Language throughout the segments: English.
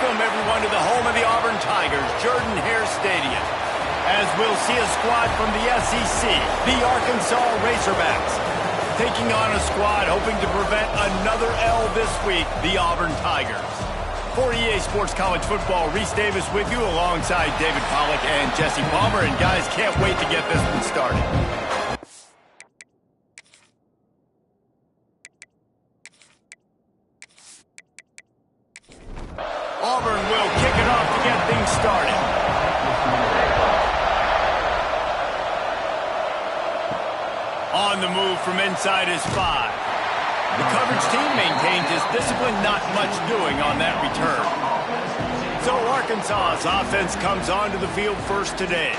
Welcome, everyone, to the home of the Auburn Tigers, Jordan-Hare Stadium, as we'll see a squad from the SEC, the Arkansas Razorbacks, taking on a squad hoping to prevent another L this week, the Auburn Tigers. For EA Sports College Football, Reese Davis with you alongside David Pollack and Jesse Palmer, and guys, can't wait to get this one started. Auburn will kick it off to get things started. On the move from inside is 5. The coverage team maintains its discipline, not much doing on that return. So Arkansas's offense comes onto the field first today.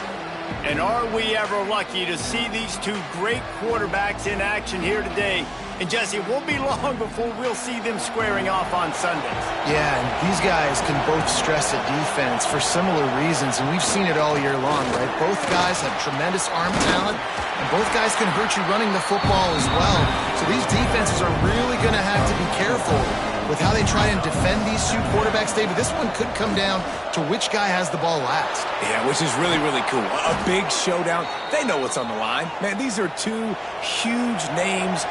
And are we ever lucky to see these two great quarterbacks in action here today? And Jesse, it won't be long before we'll see them squaring off on Sundays. Yeah, and these guys can both stress a defense for similar reasons, and we've seen it all year long, right? Both guys have tremendous arm talent, and both guys can hurt you running the football as well. So these defenses are really going to have to be careful with how they try and defend these two quarterbacks, David. This one could come down to which guy has the ball last. Yeah, which is really, really cool. A big showdown. They know what's on the line. Man, these are two huge names,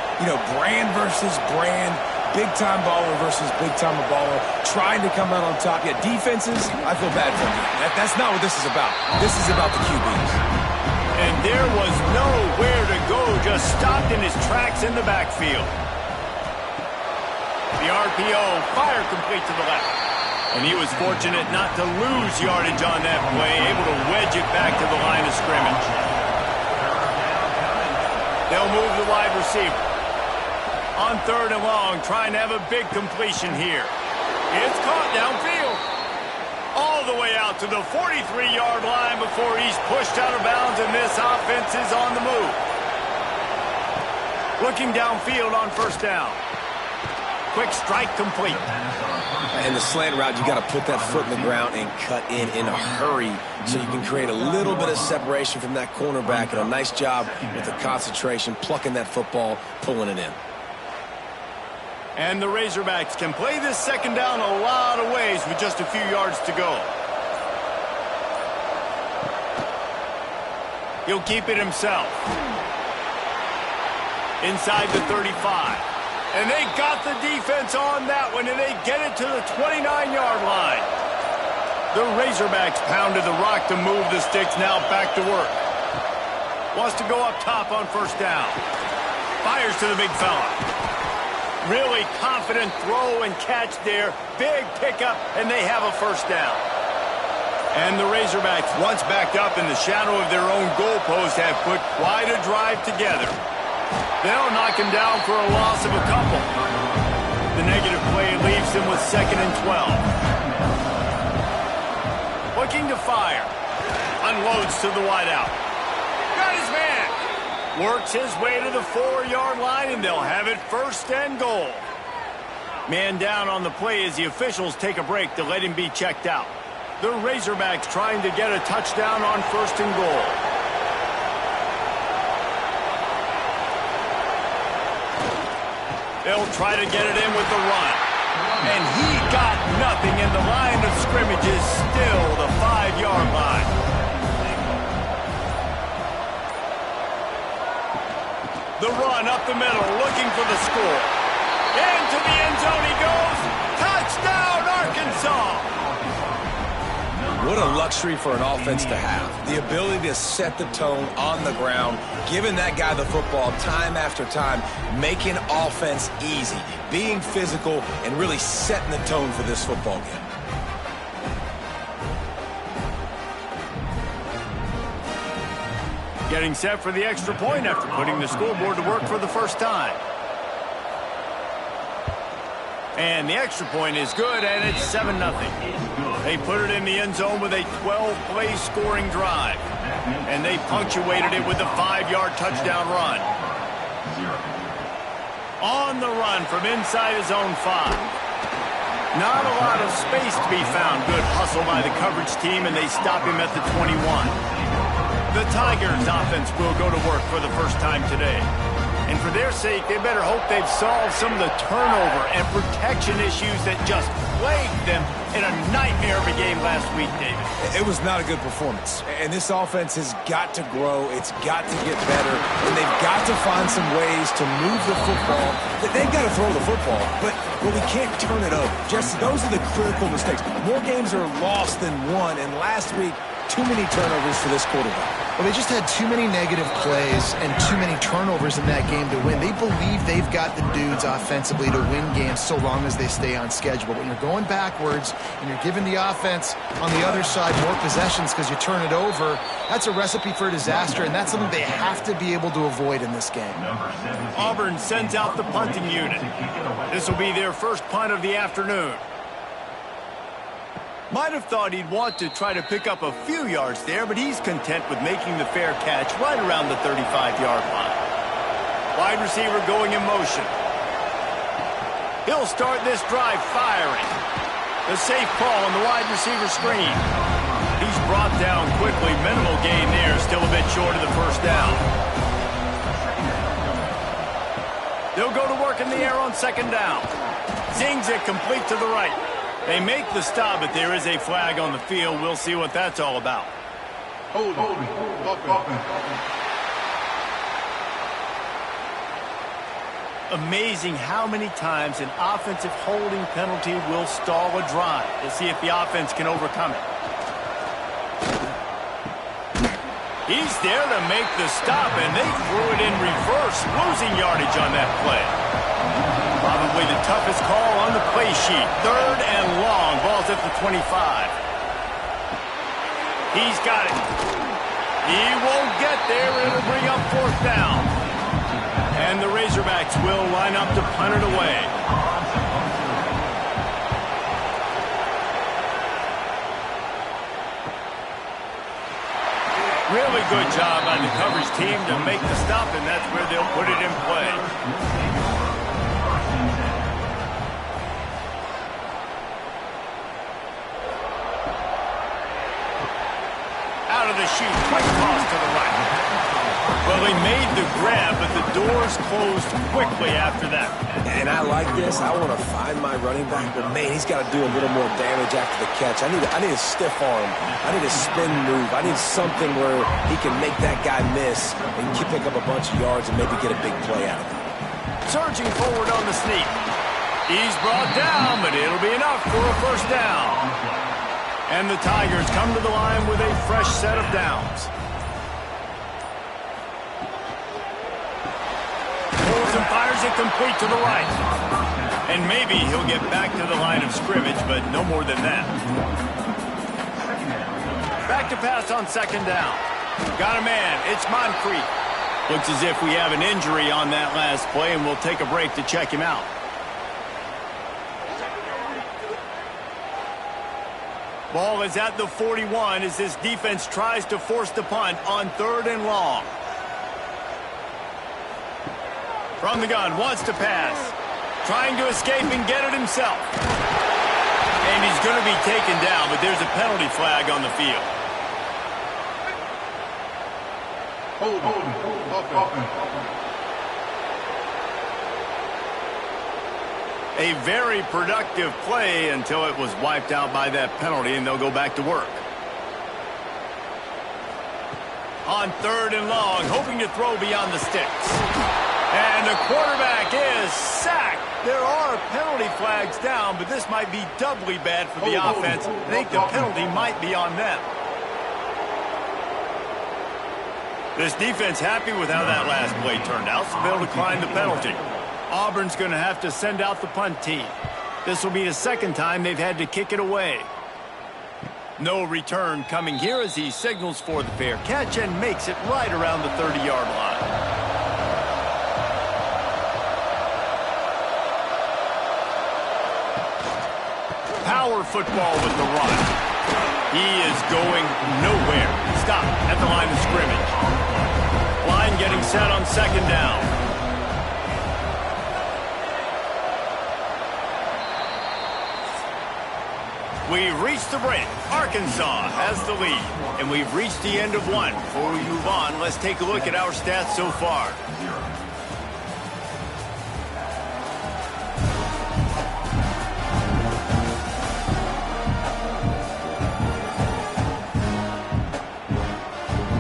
brand versus brand, big-time baller versus big-time baller, trying to come out on top. Yeah, defenses, I feel bad for them. That's not what this is about. This is about the QBs. And there was nowhere to go, just stopped in his tracks in the backfield. The RPO, fire complete to the left. And he was fortunate not to lose yardage on that play, able to wedge it back to the line of scrimmage. They'll move the wide receiver. On 3rd and long, trying to have a big completion here. It's caught downfield. All the way out to the 43-yard line before he's pushed out of bounds, and this offense is on the move. Looking downfield on 1st down. Quick strike complete. And the slant route, you got to put that foot in the ground and cut in a hurry so you can create a little bit of separation from that cornerback. And a nice job with the concentration, plucking that football, pulling it in. And the Razorbacks can play this 2nd down a lot of ways with just a few yards to go. He'll keep it himself. Inside the 35. And they got the defense on that one, and they get it to the 29-yard line. The Razorbacks pounded the rock to move the sticks, now back to work. Wants to go up top on 1st down. Fires to the big fella. Really confident throw and catch there. Big pickup, and they have a 1st down. And the Razorbacks, once backed up in the shadow of their own goalpost, have put quite a drive together. They'll knock him down for a loss of a couple. The negative play leaves him with 2nd and 12. Looking to fire. Unloads to the wideout. Got his man. Works his way to the 4-yard line, and they'll have it 1st and goal. Man down on the play as the officials take a break to let him be checked out. The Razorbacks trying to get a touchdown on 1st and goal. They'll try to get it in with the run. And he got nothing, and the line of scrimmage is still the 5-yard line. The run up the middle, looking for the score. Into the end zone he goes. Touchdown, Arkansas! What a luxury for an offense to have. The ability to set the tone on the ground, giving that guy the football time after time, making offense easy, being physical, and really setting the tone for this football game. Getting set for the extra point after putting the scoreboard to work for the 1st time. And the extra point is good, and it's 7-0. They put it in the end zone with a 12-play scoring drive. And they punctuated it with a 5-yard touchdown run. On the run from inside his own 5. Not a lot of space to be found. Good hustle by the coverage team, and they stop him at the 21. The Tigers offense will go to work for the 1st time today. And for their sake, they better hope they've solved some of the turnover and protection issues that just plagued them in a nightmare of a game last week, David. It was not a good performance. And this offense has got to grow. It's got to get better. And they've got to find some ways to move the football. They've got to throw the football, but we can't turn it over. Just those are the critical mistakes. More games are lost than won. And last week, too many turnovers for this quarterback. Well, they just had too many negative plays and too many turnovers in that game to win. They believe they've got the dudes offensively to win games so long as they stay on schedule. But when you're going backwards and you're giving the offense on the other side more possessions because you turn it over, that's a recipe for disaster, and that's something they have to be able to avoid in this game. Auburn sends out the punting unit. This will be their first punt of the afternoon. Might have thought he'd want to try to pick up a few yards there, but he's content with making the fair catch right around the 35-yard line. Wide receiver going in motion. He'll start this drive firing. The safe call on the wide receiver screen. He's brought down quickly. Minimal gain there, still a bit short of the first down. They'll go to work in the air on second down. Zings it complete to the right. They make the stop, but there is a flag on the field. We'll see what that's all about. Amazing how many times an offensive holding penalty will stall a drive. We'll see if the offense can overcome it. He's there to make the stop, and they threw it in reverse, losing yardage on that play. Probably the toughest call on the play sheet. Third and long. Ball's at the 25. He's got it. He won't get there. It'll bring up fourth down. And the Razorbacks will line up to punt it away. Really good job by the coverage team to make the stop, and that's where they'll put it in play. Out of the chute, quick toss to the right. Well, he made the grab, but the doors closed quickly after that. And I like this. I want to find my running back, but man, he's got to do a little more damage after the catch. I need a stiff arm. I need a spin move. I need something where he can make that guy miss and pick up a bunch of yards and maybe get a big play out of it. Surging forward on the sneak. He's brought down, but it'll be enough for a first down. And the Tigers come to the line with a fresh set of downs. Pulls and fires it complete to the right. And maybe he'll get back to the line of scrimmage, but no more than that. Back to pass on second down. Got a man. It's Moncrief. Looks as if we have an injury on that last play, and we'll take a break to check him out. Ball is at the 41 as this defense tries to force the punt on third and long. From the gun, wants to pass. Trying to escape and get it himself. And he's going to be taken down, but there's a penalty flag on the field. A very productive play until it was wiped out by that penalty, and they'll go back to work. On third and long, hoping to throw beyond the sticks. And the quarterback is sacked. There are penalty flags down, but this might be doubly bad for the offense. I think the penalty might be on them. This defense happy with how that last play turned out, so they'll decline the penalty. Auburn's going to have to send out the punt team. This will be the second time they've had to kick it away. No return coming here as he signals for the fair catch and makes it right around the 30-yard line. Power football with the run. He is going nowhere. Stop at the line of scrimmage. Line getting set on second down. We've reached the break. Arkansas has the lead. And we've reached the end of one. Before we move on, let's take a look at our stats so far.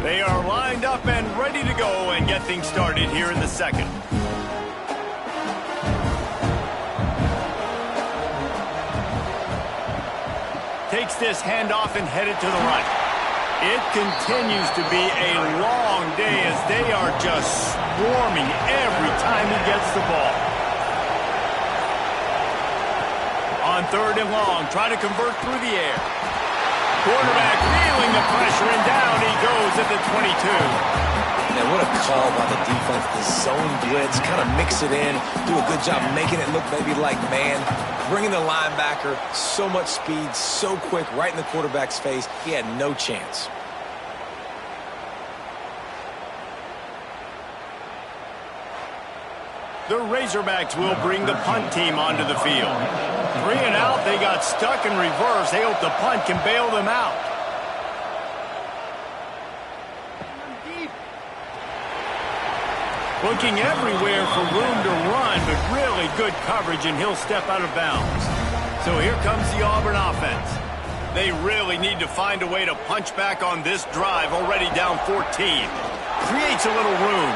They are lined up and ready to go and get things started here in the second. Takes this handoff and headed to the right. It continues to be a long day as they are just swarming every time he gets the ball. On 3rd and long, trying to convert through the air. Quarterback feeling the pressure, and down he goes at the 22. Man, what a call by the defense. The zone blitz, kind of mix it in, do a good job making it look maybe like man. Bringing the linebacker, so much speed, so quick, right in the quarterback's face. He had no chance. The Razorbacks will bring the punt team onto the field. 3 and out, they got stuck in reverse. They hope the punt can bail them out. Looking everywhere for room to run, but really good coverage, and he'll step out of bounds. So here comes the Auburn offense. They really need to find a way to punch back on this drive, already down 14. Creates a little room.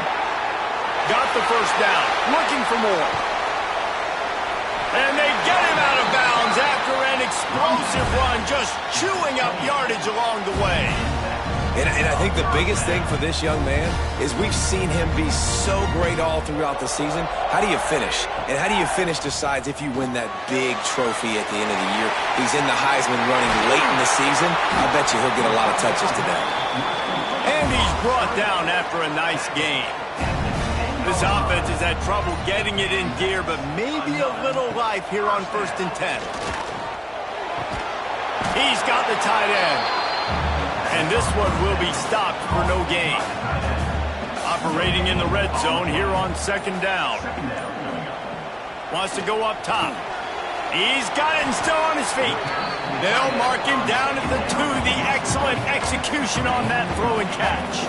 Got the first down, looking for more. And they get him out of bounds after an explosive run, just chewing up yardage along the way. And I think the biggest thing for this young man is we've seen him be so great all throughout the season. How do you finish? And how do you finish decides if you win that big trophy at the end of the year. He's in the Heisman running late in the season. I bet you he'll get a lot of touches today. And he's brought down after a nice game. This offense has had trouble getting it in gear, but maybe a little life here on 1st and 10. He's got the tight end. And this one will be stopped for no gain. Operating in the red zone here on 2nd down. Wants to go up top. He's got it and still on his feet. They'll mark him down at the 2. The excellent execution on that throw and catch.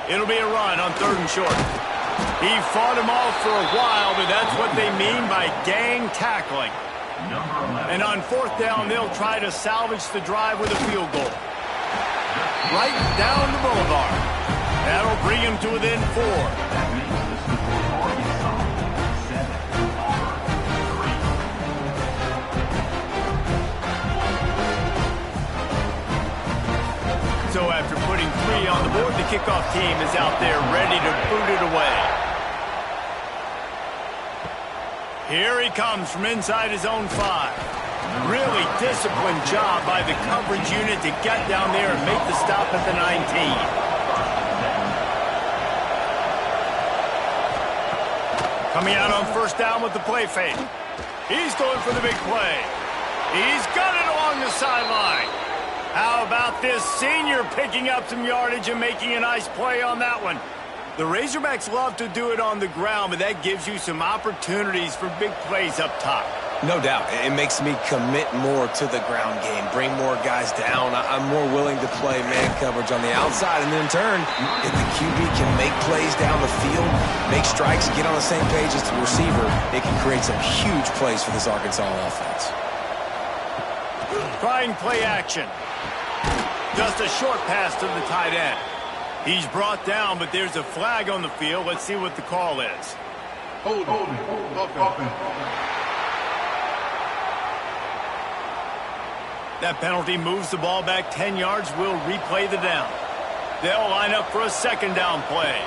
It'll be a run on 3rd and short. He fought him off for a while, but that's what they mean by gang tackling. And on 4th down, they'll try to salvage the drive with a field goal. Right down the boulevard. That'll bring him to within 4. So after putting 3 on the board, the kickoff team is out there ready to boot it away. Here he comes from inside his own 5. Really disciplined job by the coverage unit to get down there and make the stop at the 19. Coming out on 1st down with the play fake. He's going for the big play. He's got it along the sideline. How about this senior picking up some yardage and making a nice play on that one? The Razorbacks love to do it on the ground, but that gives you some opportunities for big plays up top. No doubt. It makes me commit more to the ground game, bring more guys down. I'm more willing to play man coverage on the outside, and then in turn, if the QB can make plays down the field, make strikes, get on the same page as the receiver, it can create some huge plays for this Arkansas offense. Trying play action. Just a short pass to the tight end. He's brought down, but there's a flag on the field. Let's see what the call is. Hold. That penalty moves the ball back 10 yards. We'll replay the down. They'll line up for a 2nd down play.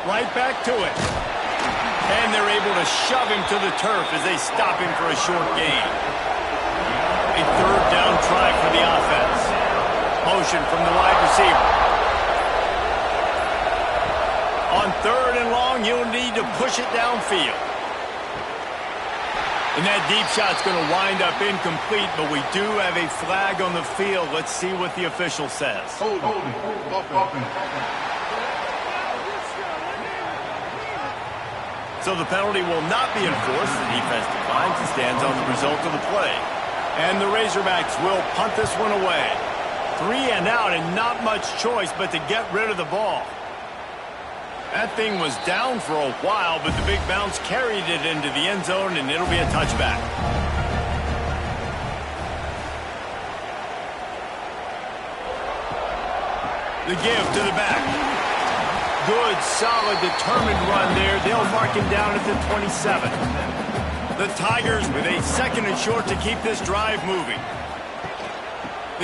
Right back to it. And they're able to shove him to the turf as they stop him for a short gain. A 3rd down try for the offense. Motion from the wide receiver. On 3rd and long, you'll need to push it downfield. And that deep shot's going to wind up incomplete, but we do have a flag on the field. Let's see what the official says. Hold. So the penalty will not be enforced. The defense declines and stands on the result of the play. And the Razorbacks will punt this one away. 3 and out, and not much choice but to get rid of the ball. That thing was down for a while, but the big bounce carried it into the end zone, and it'll be a touchback. The give to the back. Good, solid, determined run there. They'll mark him down at the 27. The Tigers with a second and short to keep this drive moving.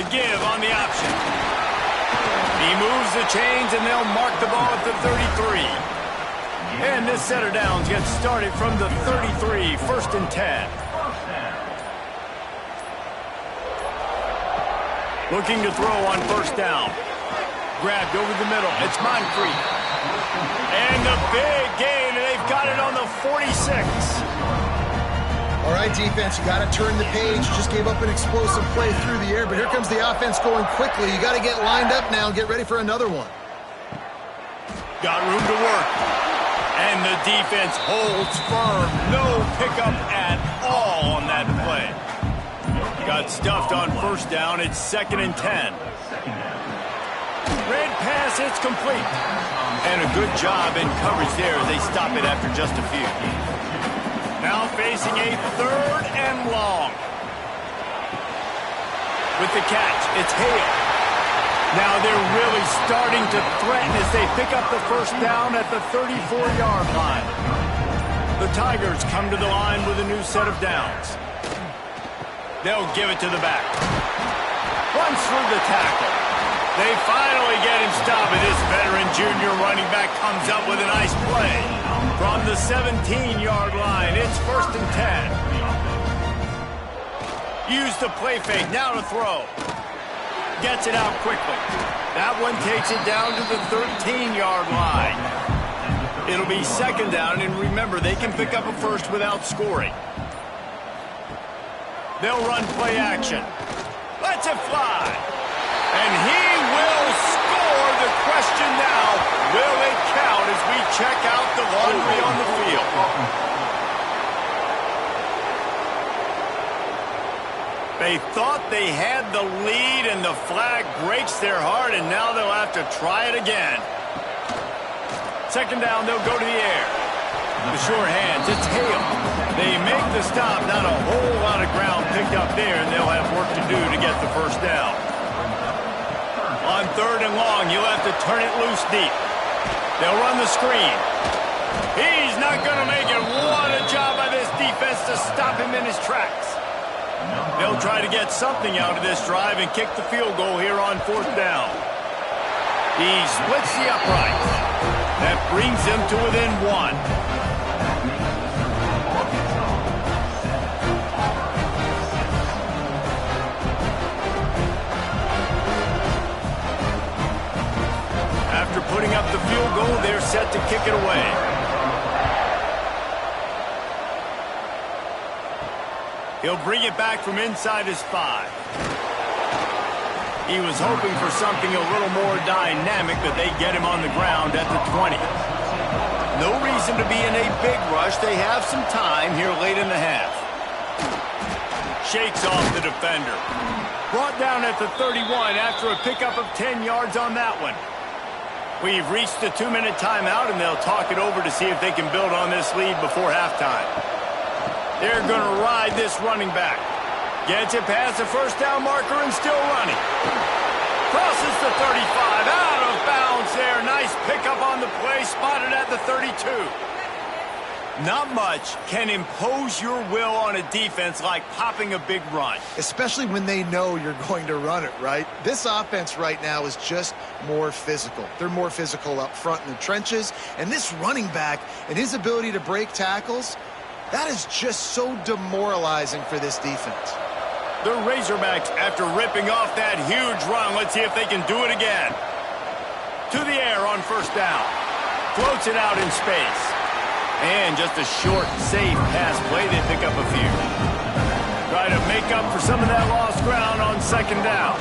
The give on the option. He moves the chains, and they'll mark the ball at the 33. And this set of downs gets started from the 33, 1st and 10. Looking to throw on 1st down. Grabbed over the middle. It's Moncrief. And the big gain, and they've got it on the 46. All right, defense, you got to turn the page. You just gave up an explosive play through the air, but here comes the offense going quickly. You got to get lined up now and get ready for another one. Got room to work. And the defense holds firm. No pickup at all on that play. Got stuffed on 1st down. It's 2nd and 10. Red pass, it's complete. And a good job in coverage there as they stop it after just a few. Now facing a 3rd and long. With the catch, it's Hale. Now they're really starting to threaten as they pick up the 1st down at the 34-yard line. The Tigers come to the line with a new set of downs. They'll give it to the back. Runs through the tackle. They finally get him stopped, and this veteran junior running back comes up with a nice play. From the 17-yard line, it's 1st and 10. Use the play fake, now to throw. Gets it out quickly. That one takes it down to the 13-yard line. It'll be 2nd down, and remember, they can pick up a 1st without scoring. They'll run play action. Lets it fly. And he will score. The question now, will it count as we check out the laundry on the field? They thought they had the lead, and the flag breaks their heart, and now they'll have to try it again. 2nd down, they'll go to the air. The short hands, it's Hale. They make the stop, not a whole lot of ground picked up there, and they'll have work to do to get the 1st down. On 3rd and long, you'll have to turn it loose deep. They'll run the screen. He's not going to make it. What a job by this defense to stop him in his tracks. They'll try to get something out of this drive and kick the field goal here on 4th down. He splits the uprights. That brings him to within 1. After putting up the field goal, they're set to kick it away. He'll bring it back from inside his 5. He was hoping for something a little more dynamic, but they get him on the ground at the 20. No reason to be in a big rush. They have some time here late in the half. Shakes off the defender. Brought down at the 31 after a pickup of 10 yards on that one. We've reached the 2-minute timeout, and they'll talk it over to see if they can build on this lead before halftime. They're going to ride this running back. Gets it past the 1st down marker and still running. Crosses the 35, out of bounds there. Nice pickup on the play, spotted at the 32. Not much can impose your will on a defense like popping a big run. Especially when they know you're going to run it, right? This offense right now is just more physical. They're more physical up front in the trenches. And this running back and his ability to break tackles, that is just so demoralizing for this defense. The Razorbacks, after ripping off that huge run, let's see if they can do it again. To the air on 1st down. Floats it out in space. And just a short, safe pass play. They pick up a few. Try to make up for some of that lost ground on 2nd down.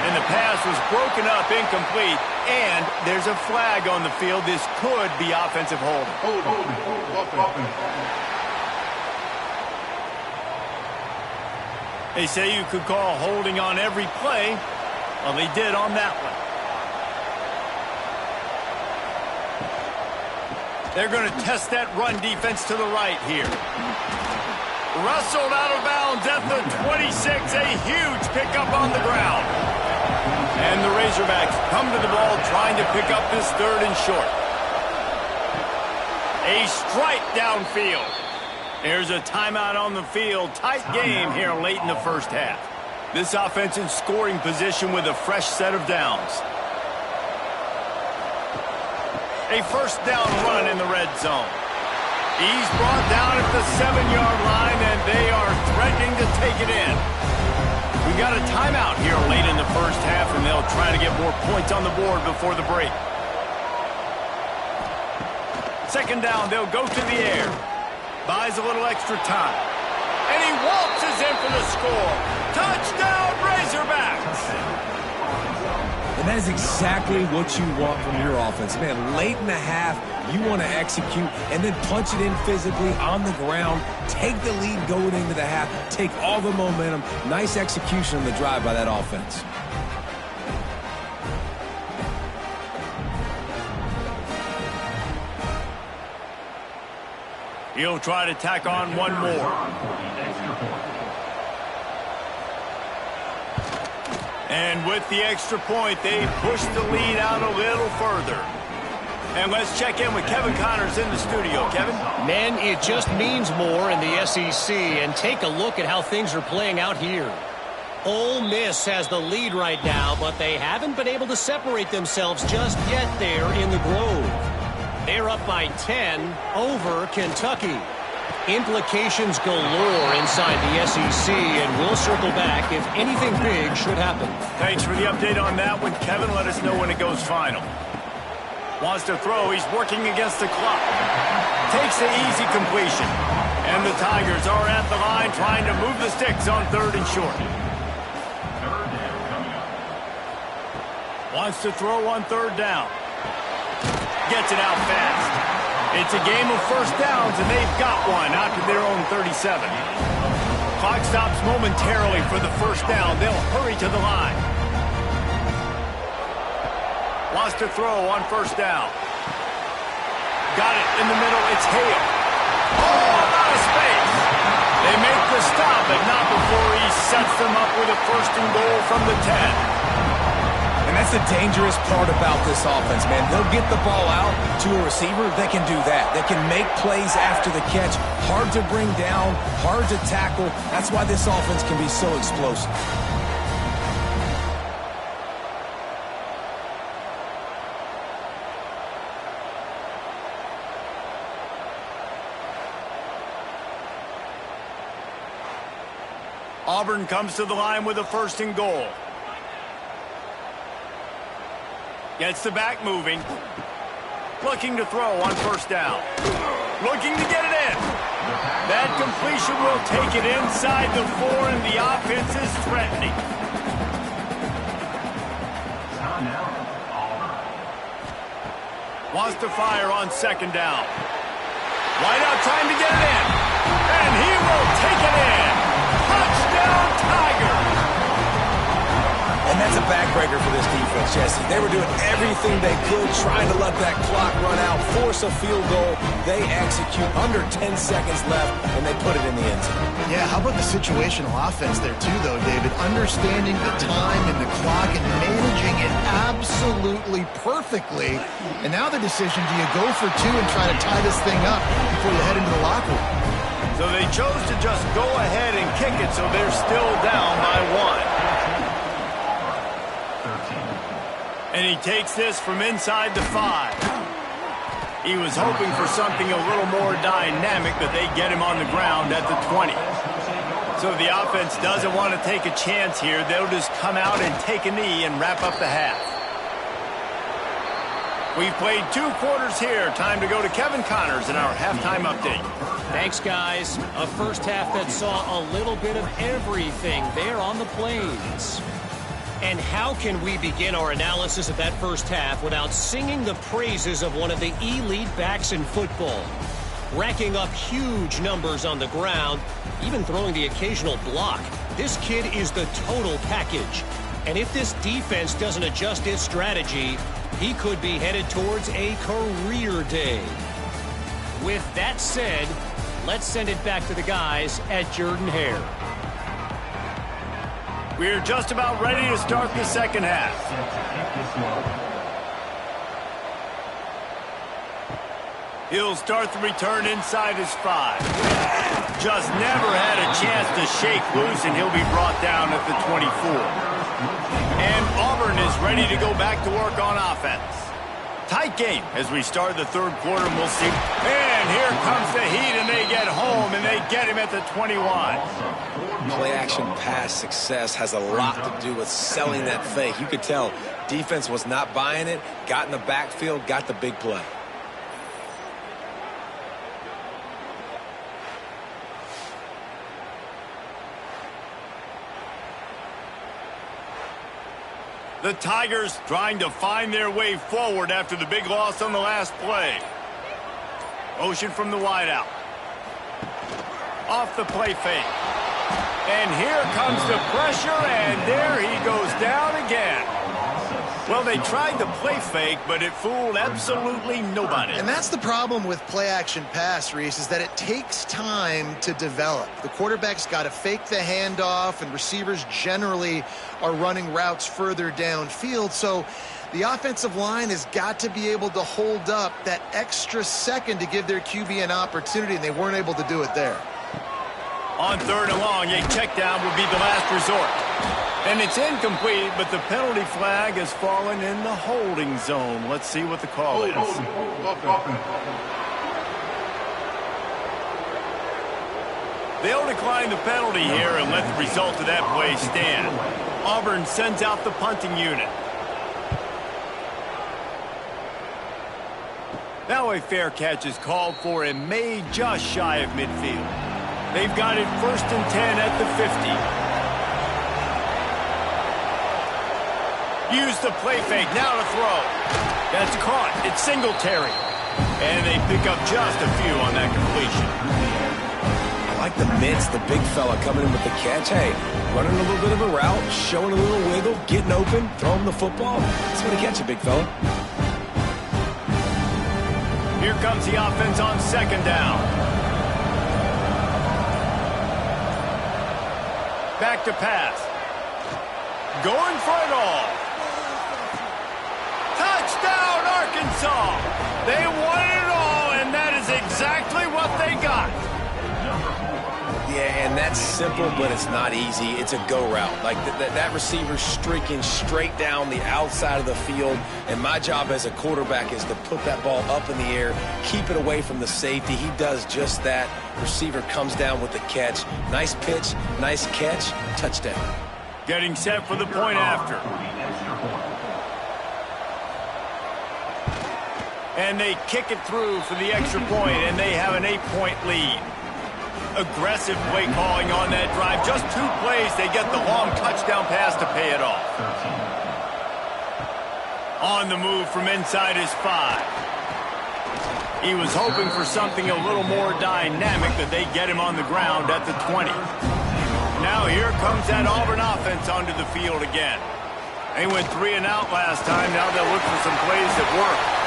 And the pass was broken up, incomplete. And there's a flag on the field. This could be offensive holding. They say you could call holding on every play. Well, they did on that one. They're going to test that run defense to the right here. Rustled out of bounds at the 26. A huge pickup on the ground. And the Razorbacks come to the ball trying to pick up this 3rd and short. A strike downfield. There's a timeout on the field. Tight game here late in the first half. This offense in scoring position with a fresh set of downs. A first down run in the red zone. He's brought down at the 7-yard line, and they are threatening to take it in. We got a timeout here late in the first half, and they'll try to get more points on the board before the break. 2nd down, they'll go to the air. Buys a little extra time. And he waltzes in for the score. Touchdown, Razorbacks! And that is exactly what you want from your offense. Man, late in the half, you want to execute and then punch it in physically on the ground. Take the lead going into the half. Take all the momentum. Nice execution on the drive by that offense. He'll try to tack on one more. And with the extra point, they push the lead out a little further. And let's check in with Kevin Connors in the studio. Kevin? Men, it just means more in the SEC. And take a look at how things are playing out here. Ole Miss has the lead right now, but they haven't been able to separate themselves just yet there in the Grove. They're up by 10 over Kentucky. Implications galore inside the SEC, and we'll circle back if anything big should happen. Thanks for the update on that one, Kevin. Let us know when it goes final. Wants to throw. He's working against the clock. Takes the easy completion. And the Tigers are at the line trying to move the sticks on 3rd and short. Wants to throw on 3rd down. Gets it out fast. It's a game of first downs, and they've got one out to their own 37. Clock stops momentarily for the first down. They'll hurry to the line. Wants to throw on 1st down. Got it in the middle. It's Hale. Oh, out of space. They make the stop, but not before he sets them up with a 1st and goal from the 10. And that's the dangerous part about this offense, man. They'll get the ball out to a receiver. They can do that. They can make plays after the catch. Hard to bring down, hard to tackle. That's why this offense can be so explosive. Auburn comes to the line with a 1st and goal. Gets the back moving. Looking to throw on 1st down. Looking to get it in. That completion will take it inside the 4, and the offense is threatening. Wants to fire on 2nd down. Wide out time to get it in. And he will take it in. Touchdown, Tigers! And that's a backbreaker for this defense, Jesse. They were doing everything they could, trying to let that clock run out, force a field goal. They execute under 10 seconds left, and they put it in the end zone. Yeah, how about the situational offense there too, though, David? Understanding the time and the clock and managing it absolutely perfectly. And now the decision, do you go for 2 and try to tie this thing up before you head into the locker room? So they chose to just go ahead and kick it, so they're still down by 1. And he takes this from inside the 5. He was hoping for something a little more dynamic, but they get him on the ground at the 20. So the offense doesn't want to take a chance here. They'll just come out and take a knee and wrap up the half. We've played 2 quarters here. Time to go to Kevin Connors in our halftime update. Thanks, guys. A first half that saw a little bit of everything there on the plains. And how can we begin our analysis of that first half without singing the praises of one of the elite backs in football? Racking up huge numbers on the ground, even throwing the occasional block. This kid is the total package. And if this defense doesn't adjust its strategy, he could be headed towards a career day. With that said, let's send it back to the guys at Jordan-Hare. We're just about ready to start the second half. He'll start the return inside his 5. Just never had a chance to shake loose, and he'll be brought down at the 24. And Auburn is ready to go back to work on offense. Tight game as we start the third quarter, and we'll see. And here comes the heat, and they get home, and they get him at the 21. Play-action pass success has a lot to do with selling that fake. You could tell defense was not buying it, got in the backfield, got the big play. The Tigers trying to find their way forward after the big loss on the last play. Motion from the wideout. Off the play fake. And here comes the pressure, and there he goes down again. Well, they tried the play fake, but it fooled absolutely nobody. And that's the problem with play-action pass, Reese, is that it takes time to develop. The quarterback's got to fake the handoff, and receivers generally are running routes further downfield. So the offensive line has got to be able to hold up that extra second to give their QB an opportunity, and they weren't able to do it there. On 3rd and long, a check down would be the last resort. And it's incomplete, but the penalty flag has fallen in the holding zone. Let's see what the call is. They'll decline the penalty here and let the result of that play stand. Auburn sends out the punting unit. Now a fair catch is called for and made just shy of midfield. They've got it 1st and 10 at the 50. Use the play fake, now to throw. That's caught, it's Singletary. And they pick up just a few on that completion. I like the mitts, the big fella coming in with the catch. Hey, running a little bit of a route, showing a little wiggle, getting open, throwing the football. That's what a catch, a big fella. Here comes the offense on 2nd down. Back to pass. Going for it all. Touchdown, Arkansas! They won it all, and that is exactly what they got. Yeah, and that's simple, but it's not easy. It's a go route. Like that receiver's streaking straight down the outside of the field, and my job as a quarterback is to put that ball up in the air, keep it away from the safety. He does just that. Receiver comes down with the catch. Nice pitch, nice catch, touchdown. Getting set for the point after. And they kick it through for the extra point, and they have an 8-point lead. Aggressive play calling on that drive. Just 2 plays, they get the long touchdown pass to pay it off. On the move from inside his 5. He was hoping for something a little more dynamic, but they get him on the ground at the 20. Now here comes that Auburn offense onto the field again. They went 3 and out last time. Now they'll look for some plays that work.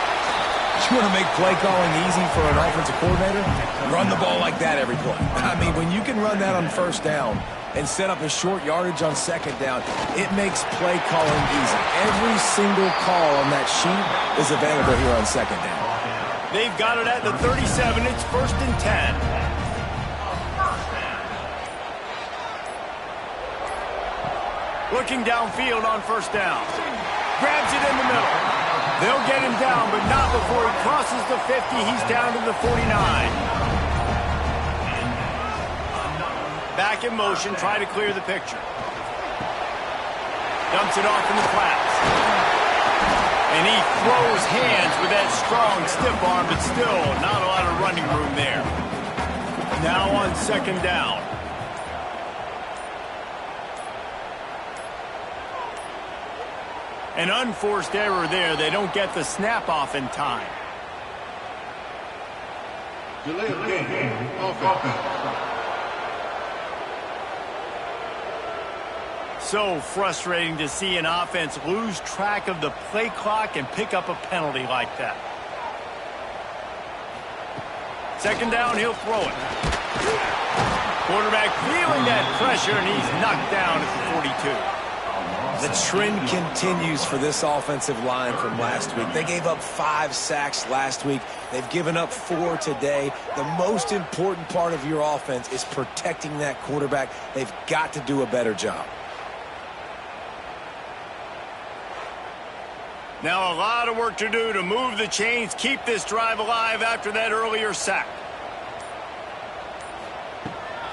You want to make play calling easy for an offensive coordinator? Run the ball like that every play. I mean, when you can run that on 1st down and set up a short yardage on 2nd down, it makes play calling easy. Every single call on that sheet is available here on 2nd down. They've got it at the 37. It's 1st and 10. Looking downfield on 1st down. Grabs it in the middle. They'll get him down, but not before he crosses the 50. He's down to the 49. Back in motion, try to clear the picture. Dumps it off in the flats. And he throws hands with that strong, stiff arm, but still not a lot of running room there. Now on 2nd down. An unforced error there. They don't get the snap off in time. Delay of game. Offense. So frustrating to see an offense lose track of the play clock and pick up a penalty like that. 2nd down, he'll throw it. Quarterback feeling that pressure, and he's knocked down at the 42. The trend continues for this offensive line from last week. They gave up 5 sacks last week. They've given up 4 today. The most important part of your offense is protecting that quarterback. They've got to do a better job. Now a lot of work to do to move the chains, keep this drive alive after that earlier sack.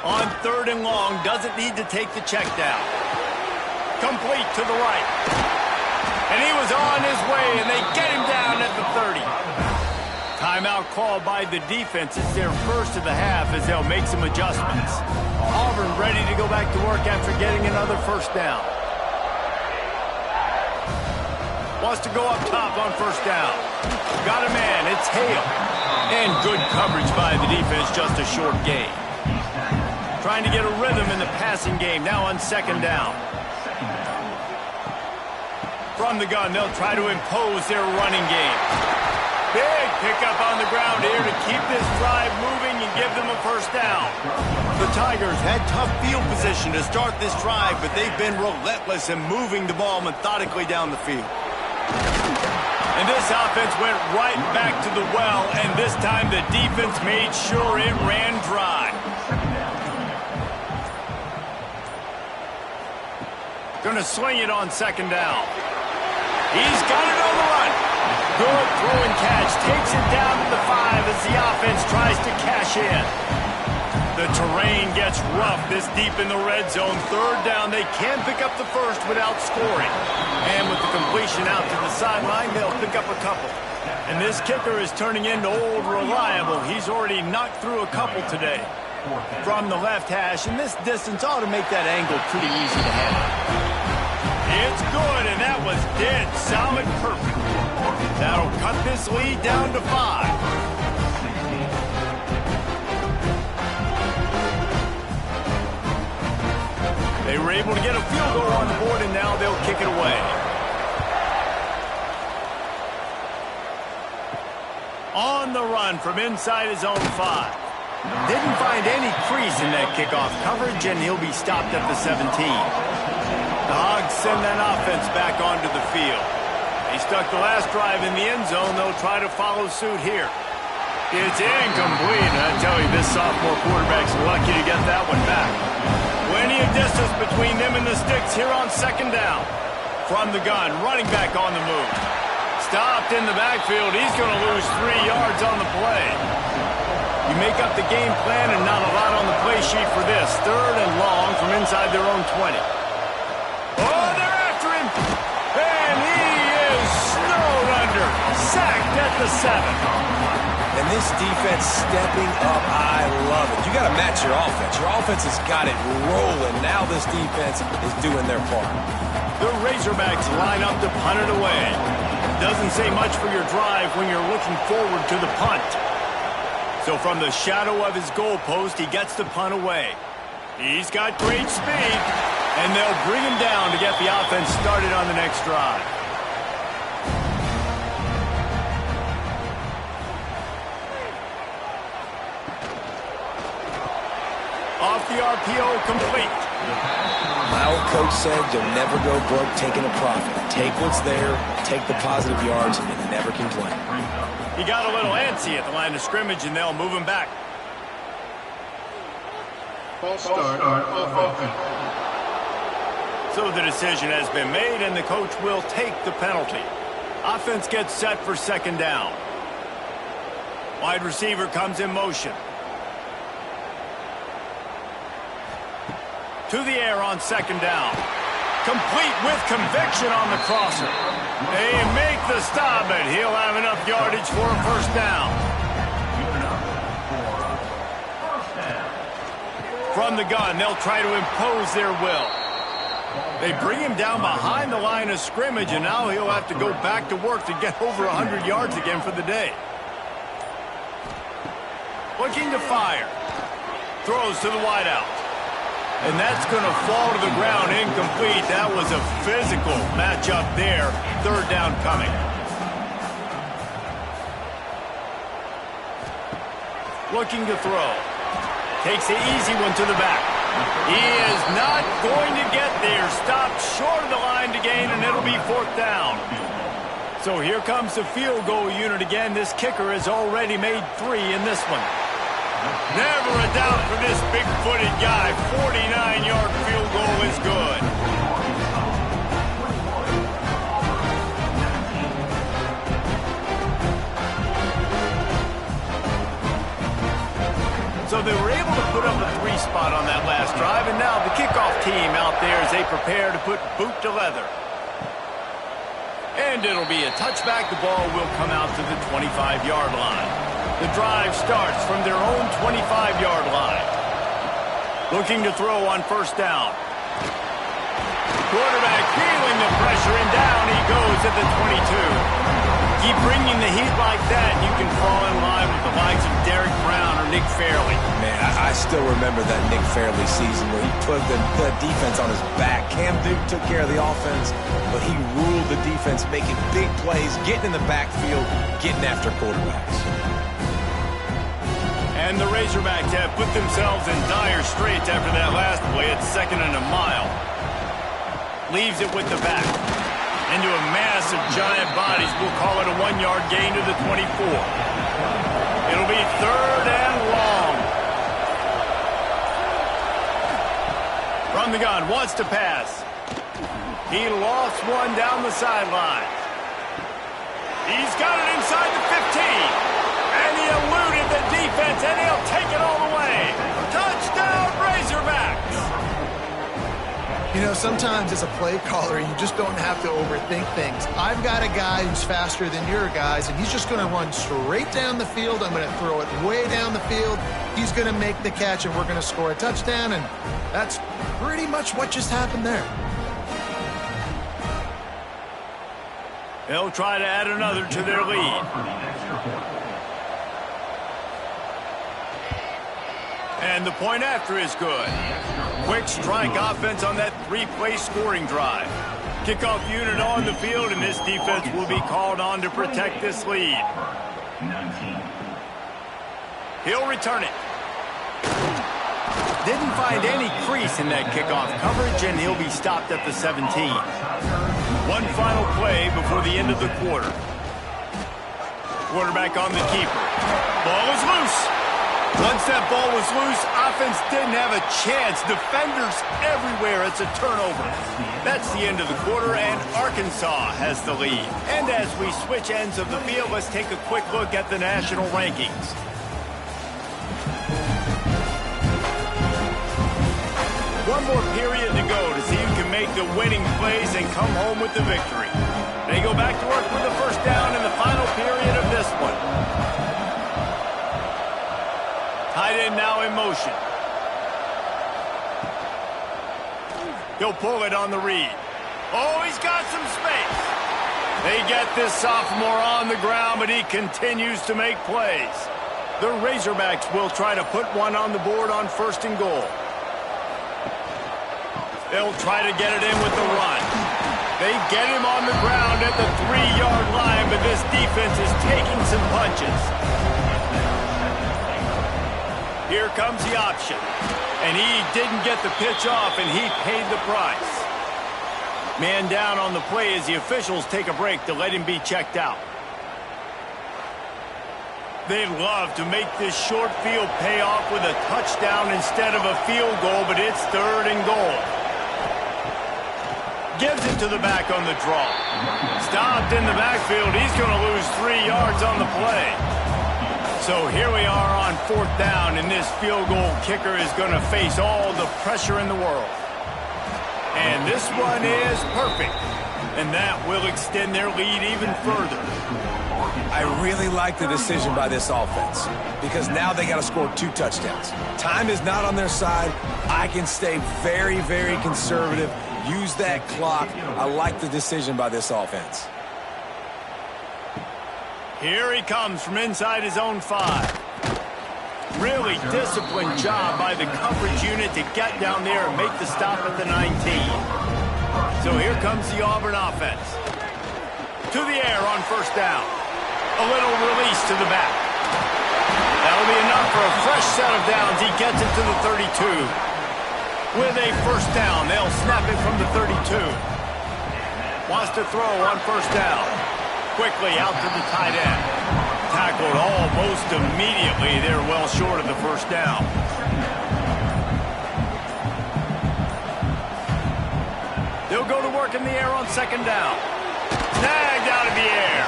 On 3rd and long, doesn't need to take the check down. Complete to the right. And he was on his way, and they get him down at the 30. Timeout called by the defense. It's their first of the half as they'll make some adjustments. Auburn ready to go back to work after getting another first down. Wants to go up top on first down. Got a man. It's Hale. And good coverage by the defense, just a short gain. Trying to get a rhythm in the passing game, now on 2nd down. From the gun, they'll try to impose their running game. Big pickup on the ground here to keep this drive moving and give them a first down. The Tigers had tough field position to start this drive, but they've been relentless in moving the ball methodically down the field. And this offense went right back to the well, and this time the defense made sure it ran dry. Gonna swing it on 2nd down. He's got it on the run. Good throw and catch. Takes it down to the 5 as the offense tries to cash in. The terrain gets rough this deep in the red zone. 3rd down, they can pick up the first without scoring. And with the completion out to the sideline, they'll pick up a couple. And this kicker is turning into old reliable. He's already knocked through a couple today. From the left hash, and this distance ought to make that angle pretty easy to handle. It's good, and that was dead solid perfect. That'll cut this lead down to 5. They were able to get a field goal on the board, and now they'll kick it away. On the run from inside his own 5. Didn't find any crease in that kickoff coverage, and he'll be stopped at the 17. The Hogs send that offense back onto the field. They stuck the last drive in the end zone. They'll try to follow suit here. It's incomplete. I tell you, this sophomore quarterback's lucky to get that one back. Plenty of distance between them and the sticks here on 2nd down. From the gun, running back on the move. Stopped in the backfield. He's going to lose 3 yards on the play. You make up the game plan and not a lot on the play sheet for this. 3rd and long from inside their own 20. Oh, they're after him. And he is snowed under. Sacked at the 7. And this defense stepping up, I love it. You got to match your offense. Your offense has got it rolling. Now this defense is doing their part. The Razorbacks line up to punt it away. Doesn't say much for your drive when you're looking forward to the punt. So from the shadow of his goalpost, he gets the punt away. He's got great speed, and they'll bring him down to get the offense started on the next drive. Off the RPO, complete. My old coach said you'll never go broke taking a profit. Take what's there, take the positive yards, and never complain. He got a little antsy at the line of scrimmage, and they'll move him back. False start on offense. So the decision has been made, and the coach will take the penalty. Offense gets set for 2nd down. Wide receiver comes in motion. To the air on 2nd down. Complete with conviction on the crosser. They make the stop, and he'll have enough yardage for a first down. From the gun, they'll try to impose their will. They bring him down behind the line of scrimmage, and now he'll have to go back to work to get over 100 yards again for the day. Looking to fire. Throws to the wideout. And that's going to fall to the ground incomplete. That was a physical matchup there. 3rd down coming. Looking to throw. Takes the easy one to the back. He is not going to get there. Stopped short of the line to gain, and it'll be 4th down. So here comes the field goal unit again. This kicker has already made 3 in this one. Never a doubt for this big-footed guy. 49-yard field goal is good. So they were able to put up a 3 spot on that last drive, and now the kickoff team out there as they prepare to put boot to leather. And it'll be a touchback. The ball will come out to the 25-yard line. The drive starts from their own 25-yard line. Looking to throw on 1st down. Quarterback feeling the pressure, and down he goes at the 22. Keep bringing the heat like that, and you can fall in line with the likes of Derek Brown or Nick Fairley. Man, I still remember that Nick Fairley season where he put the defense on his back. Cam Newton took care of the offense, but he ruled the defense, making big plays, getting in the backfield, getting after quarterbacks. And the Razorbacks have put themselves in dire straits after that last play. It's 2nd and a mile. Leaves it with the back. Into a mass of giant bodies. We'll call it a 1-yard gain to the 24. It'll be 3rd and long. From the gun, wants to pass. He lost one down the sideline. He's got it inside the 15. And he eluded the defense, and he'll take it all the way. Touchdown, Razorbacks! You know, sometimes as a play caller, you just don't have to overthink things. I've got a guy who's faster than your guys, and he's just going to run straight down the field. I'm going to throw it way down the field. He's going to make the catch, and we're going to score a touchdown, and that's pretty much what just happened there. They'll try to add another to their lead. And the point after is good. Quick strike offense on that 3-play scoring drive. Kickoff unit on the field, and this defense will be called on to protect this lead. He'll return it. Didn't find any crease in that kickoff coverage, and he'll be stopped at the 17. One final play before the end of the quarter. Quarterback on the keeper. Ball is loose. Once that ball was loose, offense didn't have a chance. Defenders everywhere. It's a turnover. That's the end of the quarter, and Arkansas has the lead. And as we switch ends of the field, let's take a quick look at the national rankings. One more period to go to see who can make the winning plays and come home with the victory. They go back to work with the 1st down in the final period of this one. Tight end now in motion. He'll pull it on the read. Oh, he's got some space. They get this sophomore on the ground, but he continues to make plays. The Razorbacks will try to put one on the board on 1st and goal. They'll try to get it in with the run. They get him on the ground at the 3-yard line, but this defense is taking some punches. Here comes the option. And he didn't get the pitch off, and he paid the price. Man down on the play as the officials take a break to let him be checked out. They'd love to make this short field pay off with a touchdown instead of a field goal, but it's 3rd and goal. Gives it to the back on the draw. Stopped in the backfield. He's going to lose 3 yards on the play. So here we are on 4th down, and this field goal kicker is going to face all the pressure in the world. And this one is perfect, and that will extend their lead even further. I really like the decision by this offense because now they got to score 2 touchdowns. Time is not on their side. I can stay very, very conservative, use that clock. I like the decision by this offense. Here he comes from inside his own 5. Really disciplined job by the coverage unit to get down there and make the stop at the 19. So here comes the Auburn offense. To the air on 1st down. A little release to the back. That'll be enough for a fresh set of downs. He gets it to the 32. With a first down, they'll snap it from the 32. Wants to throw on first down. Quickly out to the tight end. Tackled almost immediately. They're well short of the first down. They'll go to work in the air on second down. Snagged out of the air.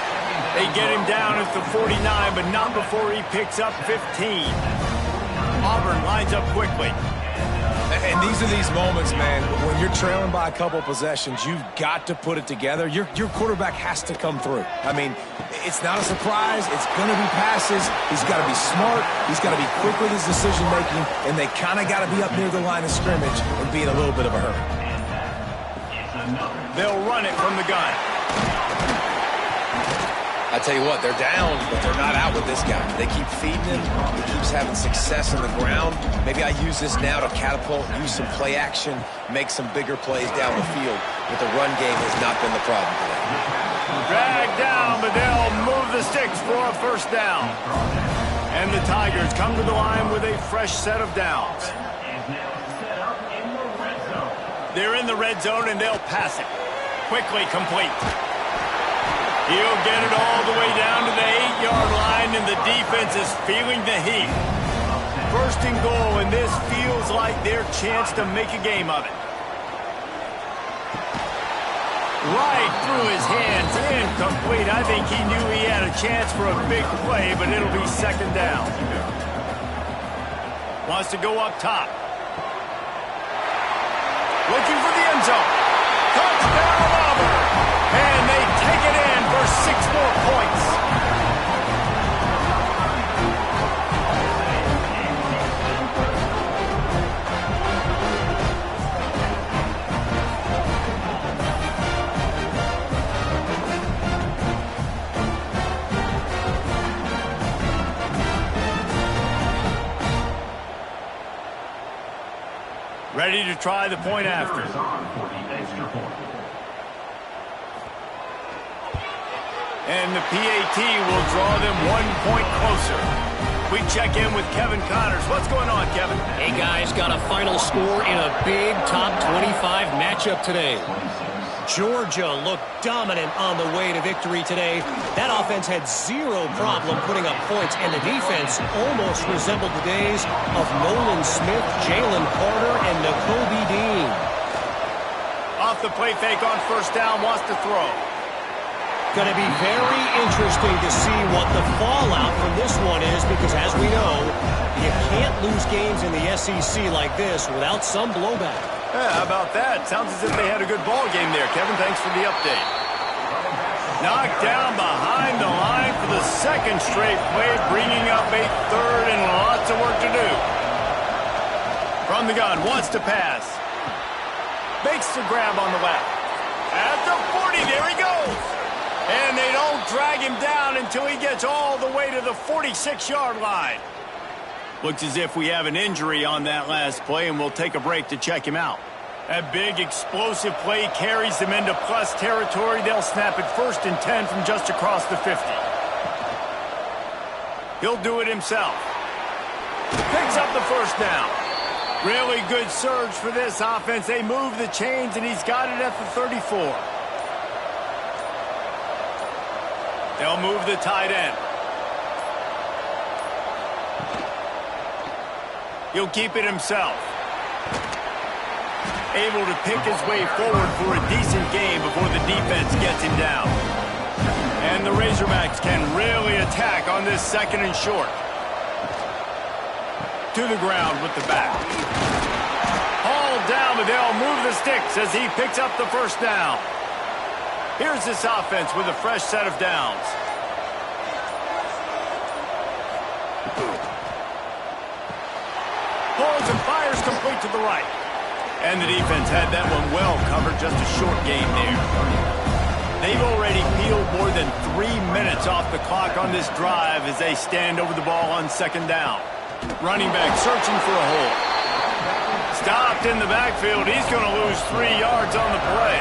They get him down at the 49, but not before he picks up 15. Auburn lines up quickly. And these are these moments, man, when you're trailing by a couple possessions, you've got to put it together. Your quarterback has to come through. I mean, it's not a surprise. It's going to be passes. He's got to be smart. He's got to be quick with his decision-making, and they kind of got to be up near the line of scrimmage and be in a little bit of a hurry. They'll run it from the gun. I tell you what, they're down, but they're not out with this guy. They keep feeding him. He keeps having success on the ground. Maybe I use this now to catapult, use some play action, make some bigger plays down the field. But the run game has not been the problem today. Dragged down, but they'll move the sticks for a first down. And the Tigers come to the line with a fresh set of downs. They're in the red zone, and they'll pass it. Quickly complete. He'll get it all the way down to the 8-yard line, and the defense is feeling the heat. First and goal, and this feels like their chance to make a game of it. Right through his hands, incomplete. I think he knew he had a chance for a big play, but it'll be second down. Wants to go up top. Looking for the end zone. Touchdown, Auburn! And they take it in for 6 more points. Ready to try the point after. And the PAT will draw them 1 point closer. We check in with Kevin Connors. What's going on, Kevin? Hey, guys, got a final score in a big top 25 matchup today. Georgia looked dominant on the way to victory today. That offense had zero problem putting up points, and the defense almost resembled the days of Nolan Smith, Jalen Carter, and Nakobe Dean. Off the play fake on first down, wants to throw. Going to be very interesting to see what the fallout from this one is, because as we know, you can't lose games in the SEC like this without some blowback. Yeah, how about that? Sounds as if they had a good ball game there, Kevin. Thanks for the update. Knocked down behind the line for the second straight play, bringing up a third and lots of work to do. From the gun, wants to pass. Makes the grab on the left. At the 40, there he goes. And they don't drag him down until he gets all the way to the 46-yard line. Looks as if we have an injury on that last play, and we'll take a break to check him out. That big explosive play carries them into plus territory. They'll snap it 1st and 10 from just across the 50. He'll do it himself. Picks up the first down. Really good surge for this offense. They move the chains, and he's got it at the 34. They'll move the tight end. He'll keep it himself. Able to pick his way forward for a decent game before the defense gets him down. And the Razorbacks can really attack on this 2nd and short. To the ground with the back. Hauled down, but they'll move the sticks as he picks up the first down. Here's this offense with a fresh set of downs. Pulls and fires complete to the right. And the defense had that one well covered. Just a short game there. They've already peeled more than 3 minutes off the clock on this drive as they stand over the ball on 2nd down. Running back searching for a hole. Stopped in the backfield. He's going to lose 3 yards on the play.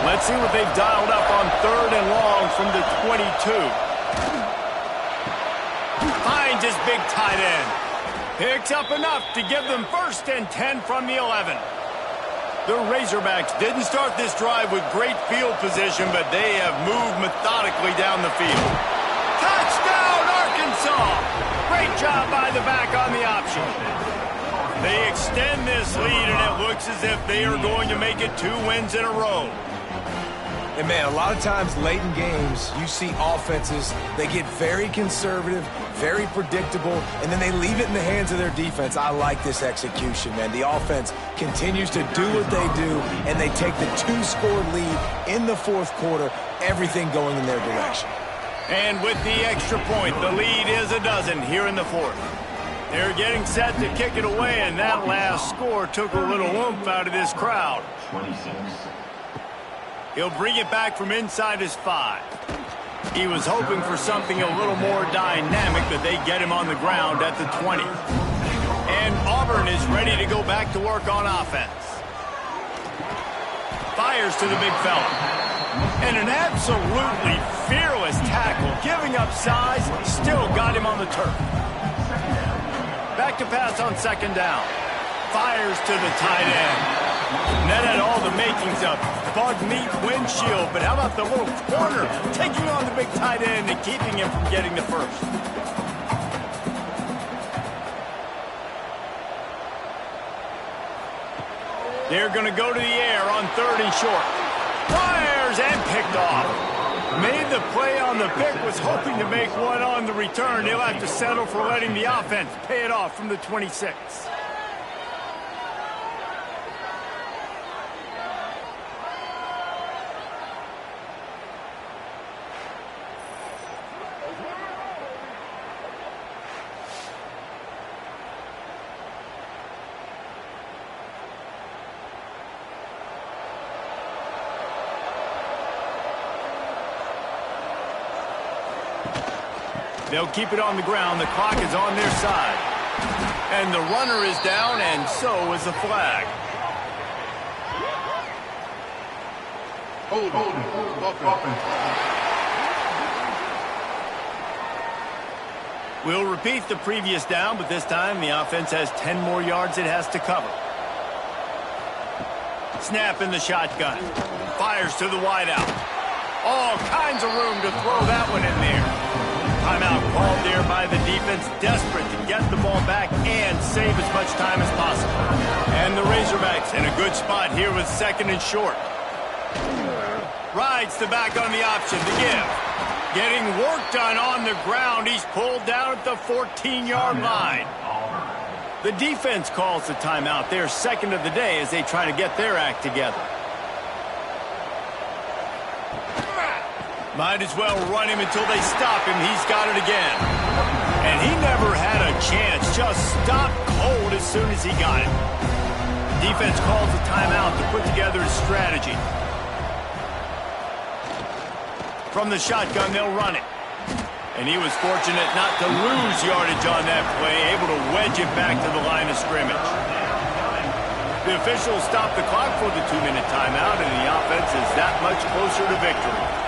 Let's see what they've dialed up on 3rd and long from the 22. Finds his big tight end. Picks up enough to give them 1st and 10 from the 11. The Razorbacks didn't start this drive with great field position, but they have moved methodically down the field. Touchdown, Arkansas! Great job by the back on the option. They extend this lead, and it looks as if they are going to make it 2 wins in a row. And, man, a lot of times late in games, you see offenses, they get very conservative, very predictable, and then they leave it in the hands of their defense. I like this execution, man. The offense continues to do what they do, and they take the 2-score lead in the 4th quarter, everything going in their direction. And with the extra point, the lead is a dozen here in the 4th. They're getting set to kick it away, and that last score took a little oomph out of this crowd. 26. He'll bring it back from inside his 5. He was hoping for something a little more dynamic, but they get him on the ground at the 20. And Auburn is ready to go back to work on offense. Fires to the big fella. And an absolutely fearless tackle, giving up size, still got him on the turf. Back to pass on 2nd down. Fires to the tight end. And that had all the makings of bug meat windshield, but how about the little corner taking on the big tight end and keeping him from getting the 1st? They're going to go to the air on 3rd and short. Fires and picked off. Made the play on the pick, was hoping to make one on the return. They'll have to settle for letting the offense pay it off from the 26. They'll keep it on the ground. The clock is on their side. And the runner is down, and so is the flag. Hold. We'll repeat the previous down, but this time the offense has 10 more yards it has to cover. Snap in the shotgun. Fires to the wideout. All kinds of room to throw that one in there. Timeout called there by the defense, desperate to get the ball back and save as much time as possible. And the Razorbacks in a good spot here with 2nd and short. Rides the back on the option to give. Getting work done on the ground. He's pulled down at the 14-yard line. The defense calls the timeout. They're 2nd of the day as they try to get their act together. Might as well run him until they stop him. He's got it again. And he never had a chance. Just stopped cold as soon as he got it. Defense calls a timeout to put together a strategy. From the shotgun, they'll run it. And he was fortunate not to lose yardage on that play, able to wedge it back to the line of scrimmage. The officials stopped the clock for the 2-minute timeout, and the offense is that much closer to victory.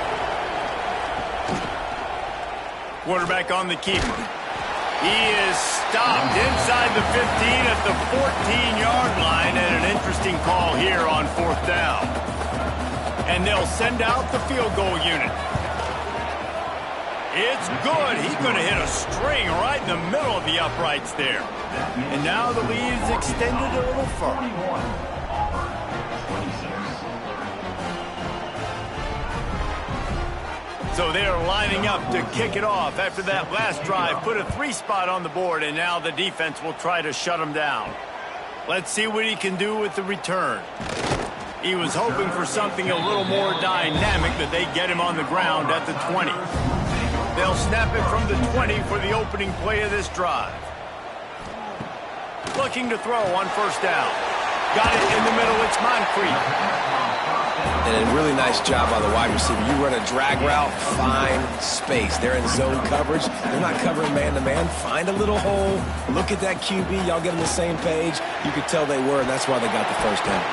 Quarterback on the keeper. He is stopped inside the 15 at the 14-yard line, and an interesting call here on 4th down. And they'll send out the field goal unit. It's good. He could have hit a string right in the middle of the uprights there. And now the lead is extended a little further. So they're lining up to kick it off after that last drive. Put a 3-spot on the board, and now the defense will try to shut him down. Let's see what he can do with the return. He was hoping for something a little more dynamic, but they get him on the ground at the 20. They'll snap it from the 20 for the opening play of this drive. Looking to throw on 1st down. Got it in the middle. It's Moncrief. And a really nice job by the wide receiver. You run a drag route, find space. They're in zone coverage. They're not covering man-to-man. Find a little hole. Look at that QB. Y'all get on the same page. You could tell they were, and that's why they got the 1st down.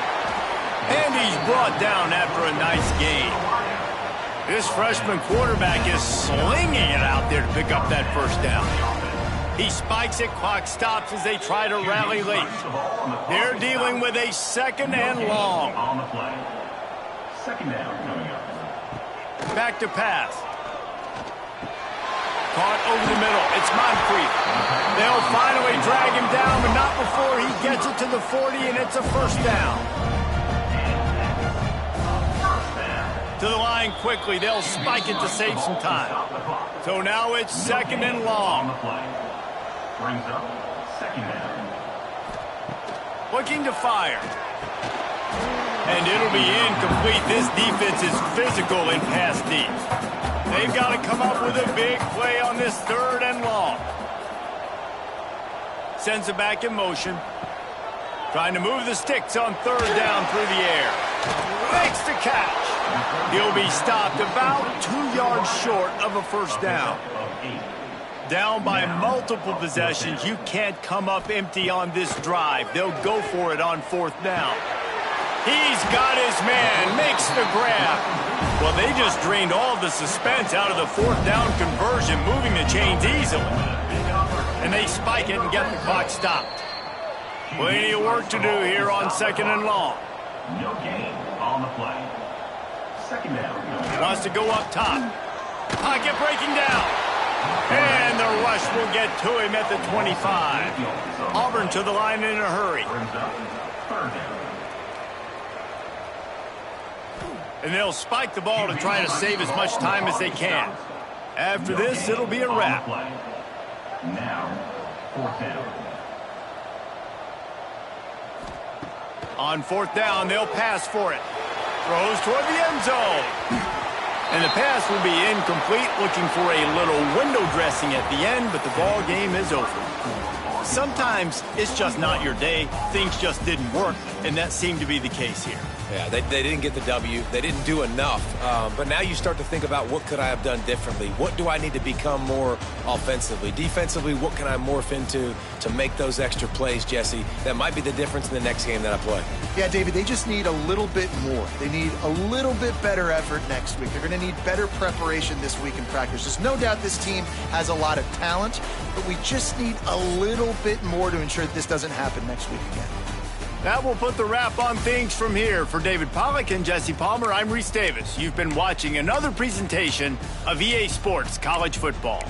And he's brought down after a nice gain. This freshman quarterback is slinging it out there to pick up that 1st down. He spikes it, clock stops as they try to rally late. They're dealing with a 2nd and long. On the play. 2nd down coming up. Back to pass. Caught over the middle. It's Moncrief. They'll finally drag him down, but not before he gets it to the 40, and it's a 1st down. To the line quickly. They'll spike it to save some time. So now it's 2nd and long. Brings up 2nd down. Looking to fire. And it'll be incomplete. This defense is physical in pass deep. They've got to come up with a big play on this 3rd and long. Sends it back in motion. Trying to move the sticks on 3rd down through the air. Makes the catch. He'll be stopped about 2 yards short of a 1st down. Down by multiple possessions. You can't come up empty on this drive. They'll go for it on 4th down. He's got his man. Makes the grab. Well, they just drained all the suspense out of the 4th down conversion, moving the chains easily. And they spike it and get the clock stopped. Plenty of work to do here on 2nd and long. No gain on the play. 2nd down. Wants to go up top. Pocket breaking down. And the rush will get to him at the 25. Auburn to the line in a hurry. Brings up 3rd down. And they'll spike the ball to try to save as much time as they can. After this, it'll be a wrap. Now, 4th down. On 4th down, they'll pass for it. Throws toward the end zone. And the pass will be incomplete, looking for a little window dressing at the end, but the ball game is over. Sometimes it's just not your day. Things just didn't work, and that seemed to be the case here. Yeah, they didn't get the W. They didn't do enough. But now you start to think about, what could I have done differently? What do I need to become more offensively? Defensively, what can I morph into to make those extra plays, Jesse? That might be the difference in the next game that I play. Yeah, David, they just need a little bit more. They need a little bit better effort next week. They're going to need better preparation this week in practice. There's no doubt this team has a lot of talent, but we just need a little bit more to ensure that this doesn't happen next week again. That will put the wrap on things from here. For David Pollack and Jesse Palmer, I'm Reese Davis. You've been watching another presentation of EA Sports College Football.